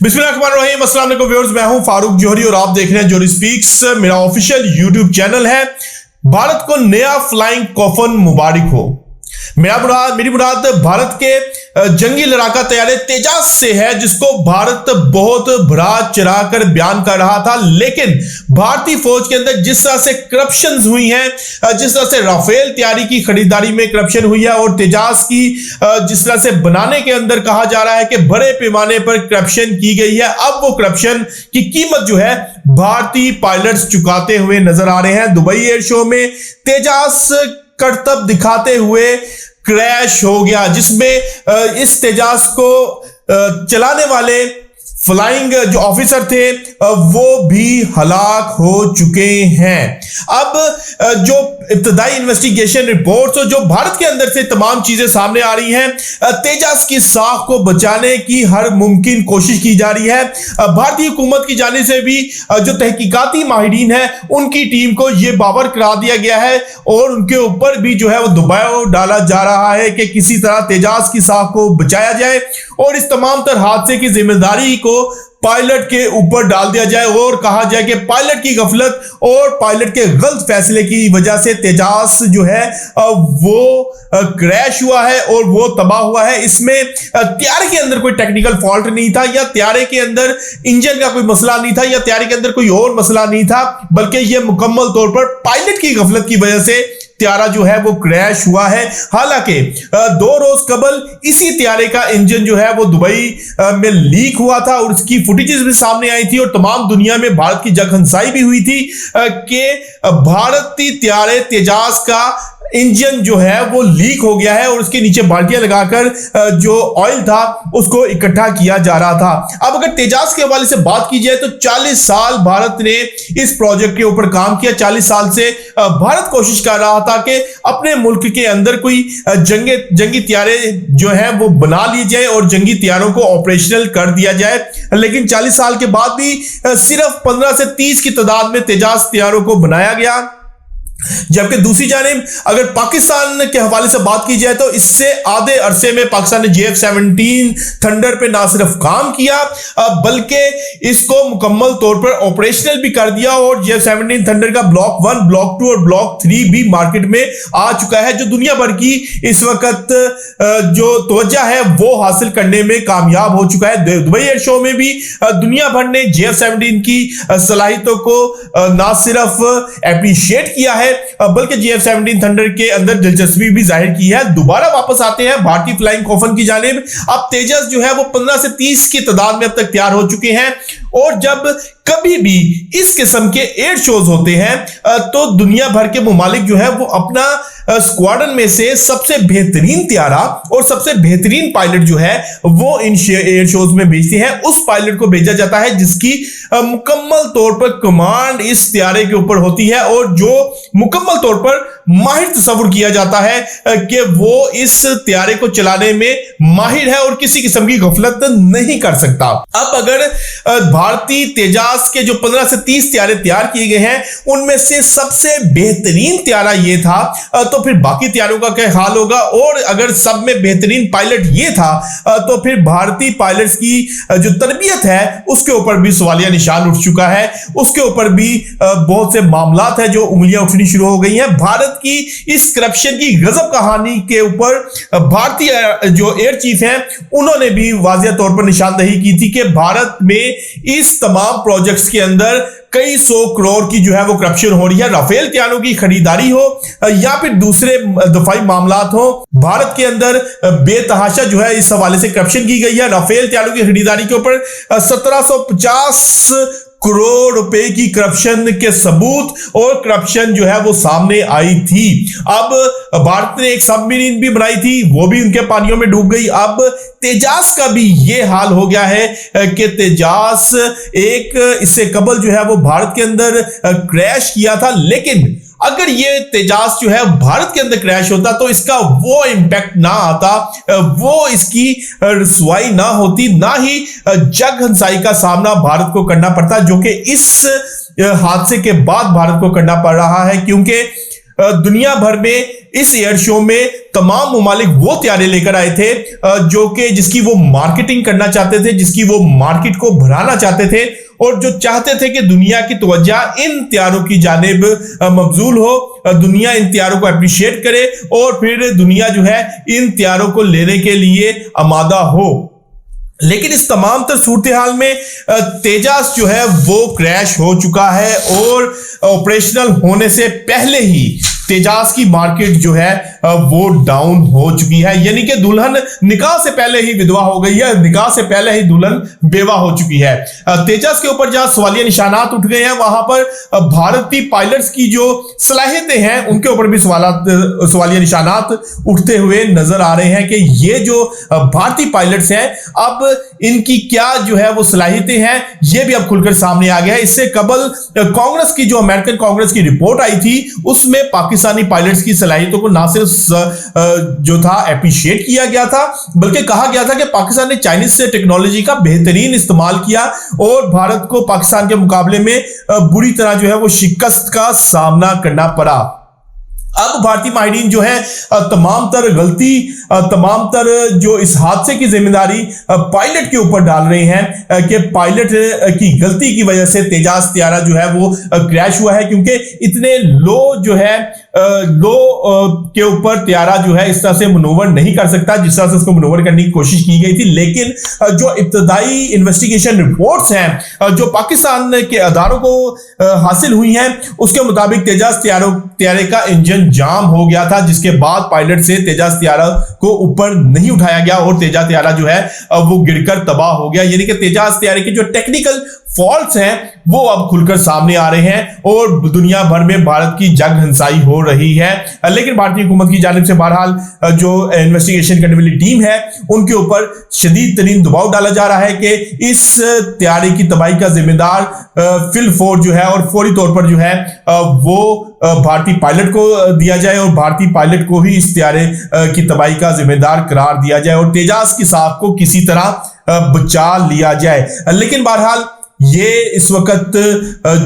बिस्मिल्लाहिर्रहमानिर्रहीम, अस्सलाम वालेकुम व्यूअर्स, मैं हूं फारूक जौहरी और आप देख रहे हैं जौहरी स्पीक्स। मेरा ऑफिशियल यूट्यूब चैनल है। भारत को नया फ्लाइंग कॉफन मुबारक हो। मेरी मुराद भारत के जंगी लड़ाका तैयारे तेजास से है, जिसको भारत बहुत भरा चढ़ा कर बयान कर रहा था। लेकिन भारतीय फौज के अंदर जिस तरह से करप्शन हुई है, जिस तरह से राफेल तैयारी की खरीदारी में करप्शन हुई है और तेजास की जिस तरह से बनाने के अंदर कहा जा रहा है कि बड़े पैमाने पर करप्शन की गई है, अब वो करप्शन की कीमत जो है भारतीय पायलट्स चुकाते हुए नजर आ रहे हैं। दुबई एयर शो में तेजास करतब दिखाते हुए क्रैश हो गया, जिसमें इस तेजास को चलाने वाले फ्लाइंग जो ऑफिसर थे वो भी हलाक हो चुके हैं। अब जो इब्तदाई इन्वेस्टिगेशन रिपोर्ट्स और जो भारत के अंदर से तमाम चीजें सामने आ रही हैं, तेजास की साख को बचाने की हर मुमकिन कोशिश की जा रही है। भारतीय हुकूमत की जानिब से भी जो तहकीकाती माहिरीन है उनकी टीम को यह बावर करा दिया गया है और उनके ऊपर भी जो है वो दबाव डाला जा रहा है कि किसी तरह तेजास की साख को बचाया जाए और इस तमाम तरह हादसे की जिम्मेदारी को पायलट के ऊपर डाल दिया जाए और कहा जाए कि पायलट की गफलत और पायलट के गलत फैसले की वजह से तेजास जो है वो क्रैश हुआ है और वो तबाह हुआ है। इसमें तैयारे के अंदर कोई टेक्निकल फॉल्ट नहीं था या तैयारे के अंदर इंजन का कोई मसला नहीं था या तैयारे के अंदर कोई और मसला नहीं था, बल्कि यह मुकम्मल तौर पर पायलट की गफलत की वजह से त्यारा जो है वो क्रैश हुआ है। हालांकि 2 रोज कबल इसी त्यारे का इंजन जो है वो दुबई में लीक हुआ था और उसकी फुटेजेस भी सामने आई थी और तमाम दुनिया में भारत की जगहंसाई भी हुई थी कि भारतीय त्यारे तेजास का इंजन जो है वो लीक हो गया है और उसके नीचे बाल्टियां लगाकर जो ऑयल था उसको इकट्ठा किया जा रहा था। अब अगर तेजास के हवाले से बात की जाए तो 40 साल भारत ने इस प्रोजेक्ट के ऊपर काम किया। 40 साल से भारत कोशिश कर रहा था कि अपने मुल्क के अंदर कोई जंगी त्यारे जो है वो बना लिए जाए और जंगी त्यारों को ऑपरेशनल कर दिया जाए, लेकिन 40 साल के बाद भी सिर्फ 15 से 30 की तादाद में तेजास त्यारों को बनाया गया। जबकि दूसरी जानिब अगर पाकिस्तान के हवाले से बात की जाए तो इससे आधे अरसे में पाकिस्तान ने JF-17 थंडर पे ना सिर्फ काम किया बल्कि इसको मुकम्मल तौर पर ऑपरेशनल भी कर दिया और JF-17 थंडर का ब्लॉक 1, ब्लॉक 2 और ब्लॉक 3 भी मार्केट में आ चुका है, जो दुनिया भर की इस वक्त जो तवज्जो है वो हासिल करने में कामयाब हो चुका है। दुबई एयर शो में भी दुनिया भर ने JF-17 की सलाहियतों को ना सिर्फ एप्रिशिएट किया है बल्कि JF-17 थंडर के अंदर दिलचस्पी भी जाहिर की है। दोबारा वापस आते हैं भारतीय फ्लाइंग कॉफन की जानिब। अब तेजस जो है वो 15 से 30 की तादाद में अब तक तैयार हो चुके हैं और जब कभी भी इस किस्म के एयर शोज होते हैं तो दुनिया भर के मुमालिक जो है वो अपना स्क्वाड्रन में से सबसे बेहतरीन त्यारा और सबसे बेहतरीन पायलट जो है वो इन एयर शोज में भेजते हैं। उस पायलट को भेजा जाता है जिसकी मुकम्मल तौर पर कमांड इस त्यारे के ऊपर होती है और जो मुकम्मल तौर पर माहिर तस्वुर किया जाता है कि वो इस त्यारे को चलाने में माहिर है और किसी किस्म की गफलत नहीं कर सकता। अब अगर भारतीय तेजास के जो 15 से 30 त्यारे तैयार किए गए हैं उनमें से सबसे बेहतरीन त्यारा ये था तो फिर बाकी त्यारों का क्या हाल होगा, और अगर सब में बेहतरीन पायलट ये था तो फिर भारतीय पायलट्स की जो तरबियत है उसके ऊपर भी सवालिया निशान उठ चुका है। उसके ऊपर भी बहुत से मामलात है जो उंगलियां उठनी शुरू हो गई हैं। भारत की इस करप्शन की गजब कहानी के ऊपर भारतीय जो एयर चीफ हैं उन्होंने भी वाज़िया तौर पर निशानदही की थी कि भारत में इस तमाम प्रोजेक्ट्स के अंदर कई 100 करोड़ की जो है वो करप्शन हो रही है। राफेल त्यारों की खरीदारी हो या फिर दूसरे दफाई मामलात हो, भारत के अंदर बेतहाशा जो है इस हवाले से करप्शन की गई है। राफेल त्यारों की खरीदारी के ऊपर 1750 करोड़ रुपए की करप्शन के सबूत और करप्शन जो है वो सामने आई थी। अब भारत ने एक सबमरीन भी बनाई थी, वो भी उनके पानियों में डूब गई। अब तेजास का भी ये हाल हो गया है कि तेजास एक इससे कबल जो है वो भारत के अंदर क्रैश किया था, लेकिन अगर ये तेजास जो है भारत के अंदर क्रैश होता तो इसका वो इंपैक्ट ना आता, वो इसकी रसवाई ना होती, ना ही जग हंसाई का सामना भारत को करना पड़ता, जो कि इस हादसे के बाद भारत को करना पड़ रहा है। क्योंकि दुनिया भर में इस एयर शो में तमाम ममालिक वो तैयारे लेकर आए थे जो कि जिसकी वो मार्केटिंग करना चाहते थे, जिसकी वो मार्केट को बढ़ाना चाहते थे और जो चाहते थे कि दुनिया की तवज्जो इन तैयारों की जानिब मबजूल हो, दुनिया इन तैयारों को अप्रिशिएट करे और फिर दुनिया जो है इन तैयारों को लेने के लिए आमादा हो। लेकिन इस तमाम तर सूरत हाल में तेजास जो है वो क्रैश हो चुका है और ऑपरेशनल होने से पहले ही तेजास की मार्केट जो है वो डाउन हो चुकी है, यानी कि दुल्हन निकाह से पहले ही विधवा हो गई है, निकाह से पहले ही दुल्हन बेवा हो चुकी है। तेजास के ऊपर जहां सवालिया निशानात उठ गए हैं वहां पर भारतीय पायलट्स की जो सलाहियतें हैं उनके ऊपर भी सवालिया निशानात उठते हुए नजर आ रहे हैं कि ये जो भारतीय पायलट्स हैं अब इनकी क्या जो है वो सलाहियतें हैं ये भी अब खुलकर सामने आ गया है। इससे कबल कांग्रेस की जो अमेरिकन कांग्रेस की रिपोर्ट आई थी उसमें पाकिस्तानी पायलट्स की सलाहियतों को ना सिर्फ जो था अप्रिशिएट किया गया था बल्कि कहा गया था कि पाकिस्तान ने चाइनीज से टेक्नोलॉजी का बेहतरीन इस्तेमाल किया और भारत को पाकिस्तान के मुकाबले में बुरी तरह जो है वो शिकस्त का सामना करना पड़ा। अब भारतीय माहिरीन जो है तमाम तर गलती, तमाम तर जो इस हादसे की जिम्मेदारी पायलट के ऊपर डाल रहे हैं कि पायलट की गलती की वजह से तेजास तैयारा जो है वो क्रैश हुआ है, क्योंकि इतने लो जो है लो के ऊपर तैयारा जो है इस तरह से मनोवर नहीं कर सकता जिस तरह से उसको मनोवर करने की कोशिश की गई थी। लेकिन जो इब्तदाई इन्वेस्टिगेशन रिपोर्ट्स हैं जो पाकिस्तान के अदारों को हासिल हुई हैं उसके मुताबिक तेजास तैयारे का इंजन जाम हो गया था, जिसके बाद पायलट से तेजास तैयारा को ऊपर नहीं उठाया गया और तेजास तैयारा जो है वो गिरकर तबाह हो गया। यानी कि तेजास तैयारे के जो टेक्निकल फॉल्ट्स हैं वो अब खुलकर सामने आ रहे हैं और दुनिया भर में भारत की जग हंसाई हो रही है। लेकिन भारतीय हुकूमत की जानिब से बहरहाल जो इन्वेस्टिगेशन करने वाली टीम है उनके ऊपर शदीद तरीन दबाव डाला जा रहा है कि इस तैयारी की तबाही का जिम्मेदार फिलफोर जो है और फौरी तौर पर जो है वो भारतीय पायलट को दिया जाए और भारतीय पायलट को ही इस तैयारे की तबाही का जिम्मेदार करार दिया जाए और तेजास की साख को किसी तरह बचा लिया जाए। लेकिन बहरहाल ये इस वक्त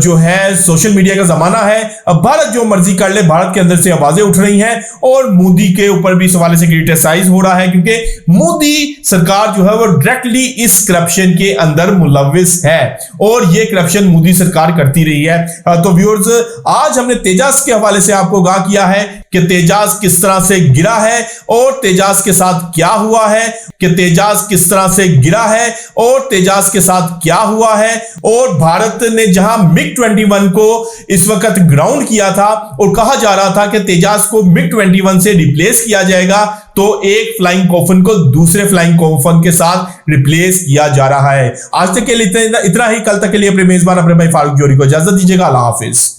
जो है सोशल मीडिया का जमाना है, अब भारत जो मर्जी कर ले, भारत के अंदर से आवाजें उठ रही हैं और मोदी के ऊपर भी इस हवाले से क्रिटिसाइज हो रहा है क्योंकि मोदी सरकार जो है वो डायरेक्टली इस करप्शन के अंदर मुलविस है और ये करप्शन मोदी सरकार करती रही है। तो व्यूअर्स, आज हमने तेजास के हवाले से आपको आगाह किया है कि तेजास किस तरह से गिरा है और तेजास के साथ क्या हुआ है, कि तेजास किस तरह से गिरा है और तेजास के साथ क्या हुआ है, और भारत ने जहां मिग-21 को इस वक्त ग्राउंड किया था और कहा जा रहा था कि तेजास को मिग-21 से रिप्लेस किया जाएगा, तो एक फ्लाइंग कॉफन को दूसरे फ्लाइंग कॉफन के साथ रिप्लेस किया जा रहा है। आज तक के लिए इतना ही। कल तक के लिए अपने मेजबान अपने भाई फारूक जोहरी को इजाजत दीजिएगा। अल्लाह हाफिज।